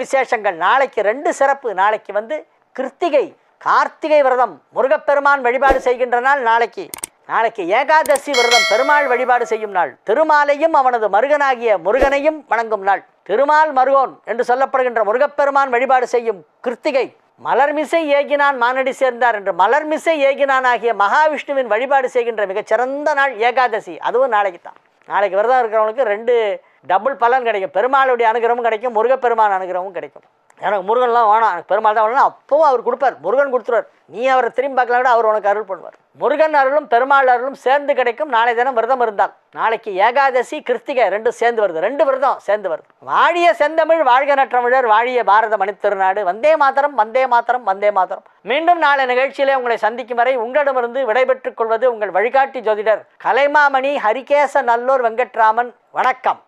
விசேஷங்கள். நாளைக்கு 2 சிறப்பு. நாளைக்கு கிருத்திகை, கார்த்திகை விரதம் முருகப்பெருமான் வழிபாடு செய்கின்ற நாள். நாளைக்கு ஏகாதசி விரதம் பெருமாள் வழிபாடு செய்யும் நாள். திருமாலையும் அவனது மருகனாகிய முருகனையும் வணங்கும் நாள். திருமால் மருகோன் என்று சொல்லப்படுகின்ற முருகப்பெருமான் வழிபாடு செய்யும் கிருத்திகை. மலர்மிசை ஏகினான் மானடி சேர்ந்தார் என்று மலர்மிசை ஏகினான் ஆகிய மகாவிஷ்ணுவின் வழிபாடு செய்கின்ற மிகச்சிறந்த நாள் ஏகாதசி. அதுவும் நாளைக்கு தான். நாளைக்கு விரதம் இருக்கிறவங்களுக்கு 2 டபுள் பலன் கிடைக்கும். பெருமாளுடைய அனுகிரகமும் கிடைக்கும், முருகப்பெருமான் அனுகிரகமும் கிடைக்கும். எனக்கு முருகன்லாம் வேணாம், எனக்கு பெருமாள் தான் வேணும், அப்பவும் அவர் கொடுப்பார். முருகன் கொடுத்துருவார். நீ அவரை திரும்பி பார்க்கலாம் விட அவர் உனக்கு அருள் பண்ணுவார். முருகன் அருளும் பெருமாள் அருளும் சேர்ந்து கிடைக்கும் நாளை தினம் விரதம் இருந்தால். நாளைக்கு ஏகாதசி, கிருத்திகை 2 சேர்ந்து வருது. 2 விரதம் சேர்ந்து வருது. வாழிய செந்தமிழ், வாழ்க நற்றமிழர், வாழிய பாரத மணித்திருநாடு. வந்தே மாதரம், வந்தே மாதரம், வந்தே மாதரம். மீண்டும் நாளை நிகழ்ச்சியிலே உங்களை சந்திக்கும் வரை உங்களிடமிருந்து விடைபெற்றுக் கொள்வது உங்கள் வழிகாட்டி ஜோதிடர் கலைமாமணி ஹரிகேச நல்லூர் வெங்கட்ராமன். வணக்கம்.